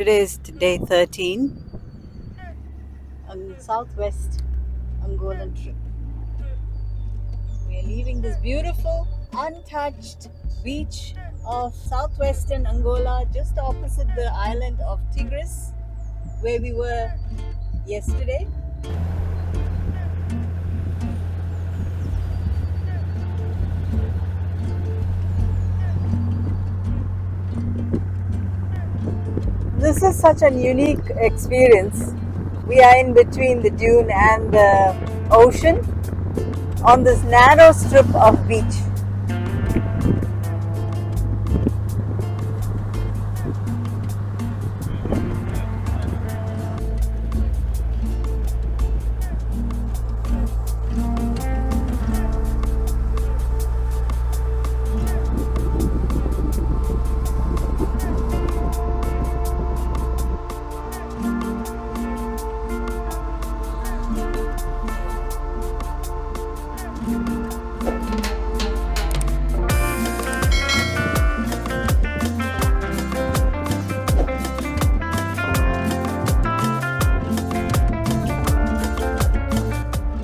Today is day 13 on southwest Angolan trip. We are leaving this beautiful, untouched beach of southwestern Angola, just opposite the island of Tigris, where we were yesterday. This is such an unique experience. We are in between the dune and the ocean on this narrow strip of beach.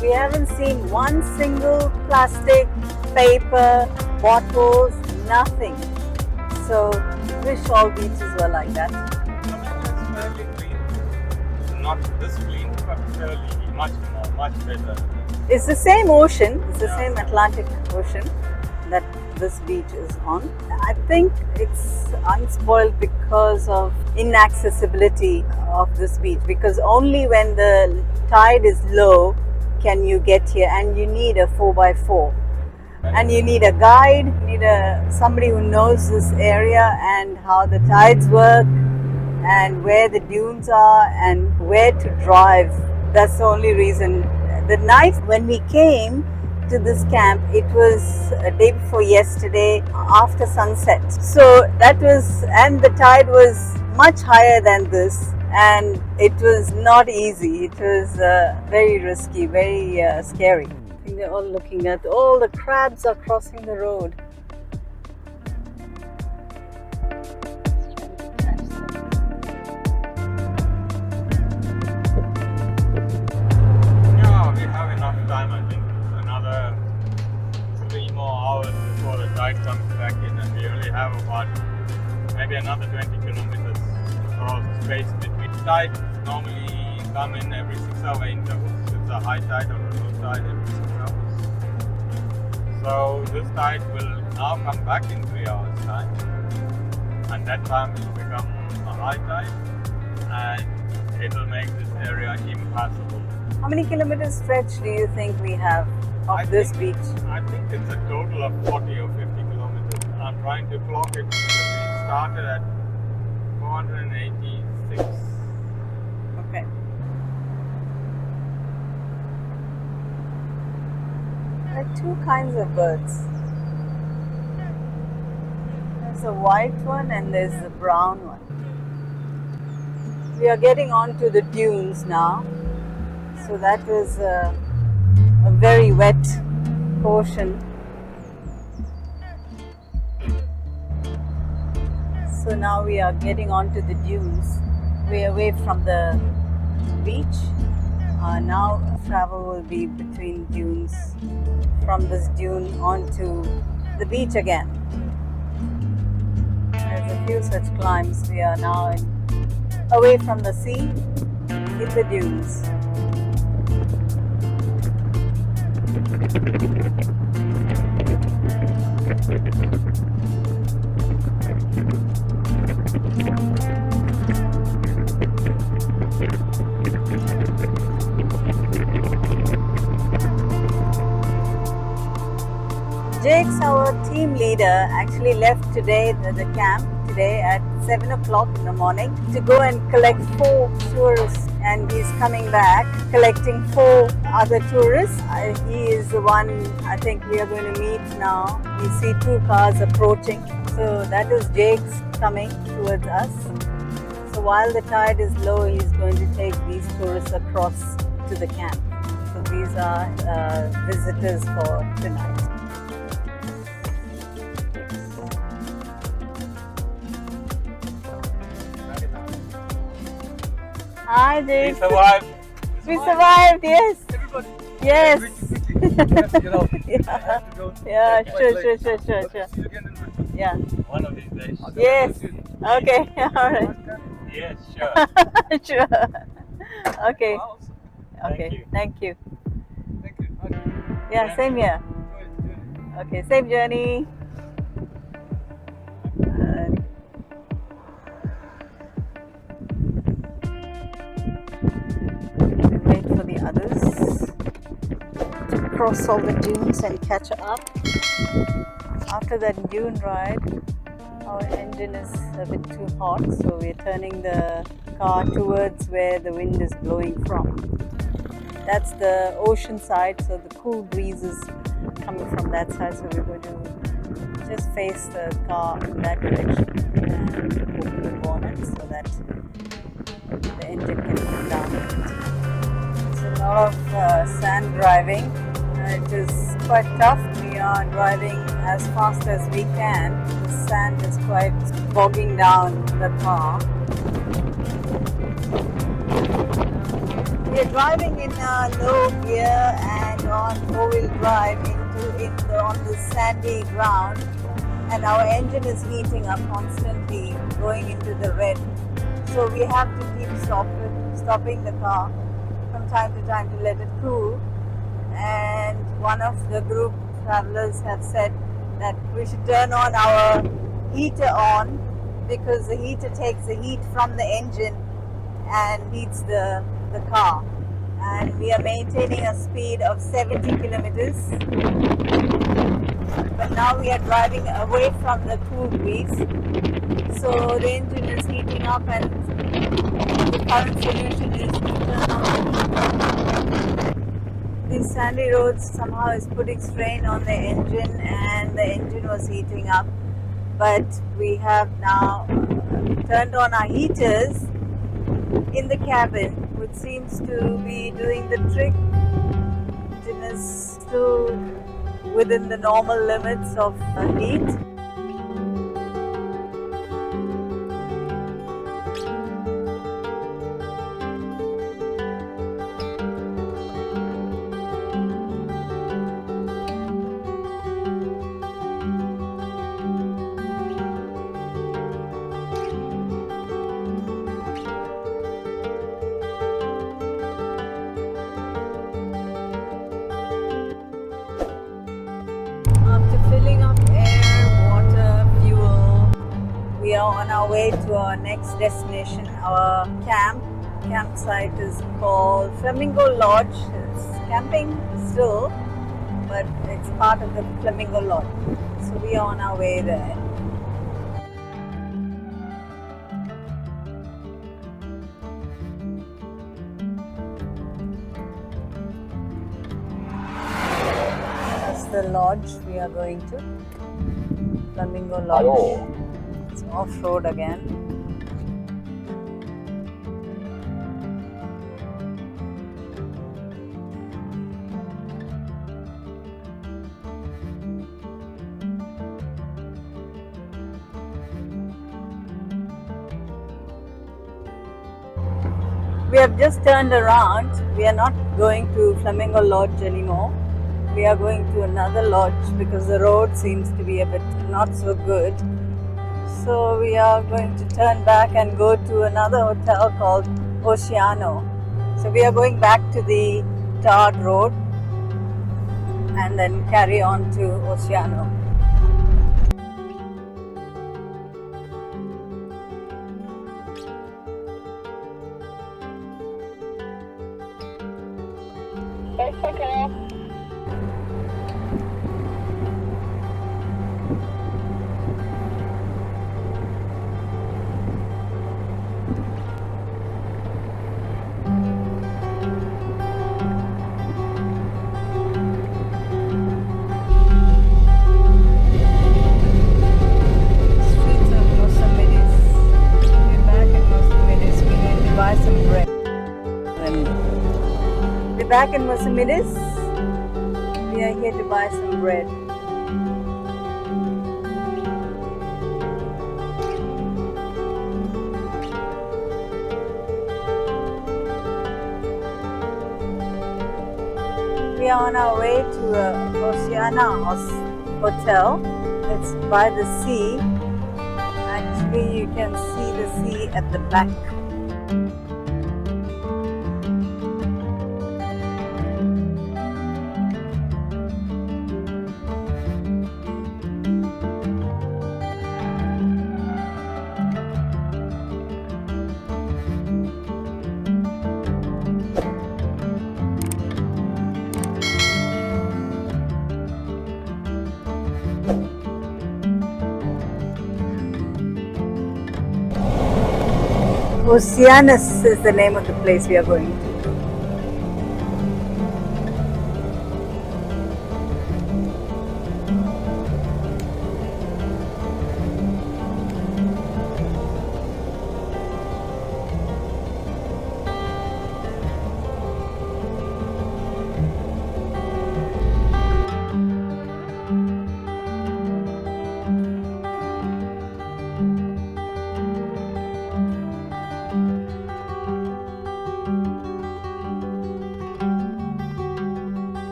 We haven't seen one single plastic, paper, bottles, nothing. So, wish all beaches were like that. It's fairly clean. Not this clean, but fairly much more, much better. It's the same ocean, it's the same Atlantic Ocean that this beach is on. I think it's unspoiled because of inaccessibility of this beach, because only when the tide is low can you get here, and you need a 4x4 and you need a guide, you need somebody who knows this area and how the tides work and where the dunes are and where to drive. That's the only reason. The night when we came to this camp, it was a day before yesterday after sunset. So that was, and the tide was much higher than this, and it was not easy. It was very risky, very scary. I think they're all looking at, all the crabs are crossing the road. Yeah, we have enough time, I think. Another 3 more hours before the tide comes back in, and we only have about maybe another 20 kilometers across the space between. Tides normally come in every 6-hour intervals. It's a high tide or a low tide every 6 hours. So this tide will now come back in 3 hours time, and that time will become a high tide, and it will make this area impassable. How many kilometers stretch do you think we have of this beach? I think it's a total of 40 or 50 kilometers. I'm trying to clock it because we started at 486. Okay. There are two kinds of birds. There's a white one and there's the brown one. We are getting onto the dunes now. So that was a very wet portion. So now we are getting onto the dunes. We're away from the beach. Now travel will be between dunes, from this dune onto the beach again. There's a few such climbs. We are now away from the sea in the dunes. Jake's our team leader, actually left today, the camp today at 7 o'clock in the morning to go and collect 4 tourists, and he's coming back collecting 4 other tourists. He is the one I think we are going to meet now. We see 2 cars approaching, so that is Jake's coming towards us. So while the tide is low, he's going to take these tourists across to the camp. So these are visitors for tonight. Hi, We Jake. survived. We survived, yes. Everybody. Yes. Quickly. We have to get out. Yeah. I have to go. Yeah, Quite sure, late. sure. Okay, see you again in Brisbane. Yeah. One of these days. I'll come Yes. and visit you. Okay, all right. Yes, sure. Sure. Okay. Wow, awesome. Okay. you. Thank you. Thank you. Okay. Yeah, same here. Enjoy the journey. Okay, same journey. We wait for the others to cross all the dunes and catch up. After that dune ride, our engine is a bit too hot, so we're turning the car towards where the wind is blowing from. That's the ocean side, so the cool breeze is coming from that side, so we're going to just face the car in that direction and open the bonnet so that the engine can come down. It's a lot of sand driving. It is quite tough. We are driving as fast as we can. The sand is quite bogging down the car. We are driving in low gear and on four-wheel drive on the sandy ground, and our engine is heating up constantly, going into the red. So we have to keep stopping the car from time to time to let it cool. And one of the group travelers have said that we should turn on our heater on, because the heater takes the heat from the engine and heats the car. And we are maintaining a speed of 70 kilometers. But now we are driving away from the cool breeze, so the engine is heating up, and the current solution is to turn on. These sandy roads somehow is putting strain on the engine, and the engine was heating up. But we have now turned on our heaters in the cabin, which seems to be doing the trick. The engine is still within the normal limits of heat. After filling up air, water, fuel, we are on our way to our next destination. Our campsite is called Flamingo Lodge. It's camping still, but it's part of the Flamingo Lodge. So we are on our way there. That's the lodge we are going to. Flamingo Lodge. It's off-road again. We have just turned around. We are not going to Flamingo Lodge anymore. We are going to another lodge because the road seems to be a bit not so good. So we are going to turn back and go to another hotel called Oceano. So we are going back to the tarred road and then carry on to Oceano. Streets of Mosamides. We're back in Mosamides. We need to buy some bread. We're back in Mosamides. We are here to buy some bread. We are on our way to Oceana Hotel. It's by the sea. Actually, you can see the sea at the back. Oceanus is the name of the place we are going to.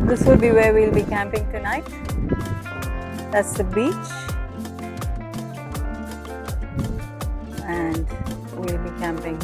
This will be where we'll be camping tonight. That's the beach. And we'll be camping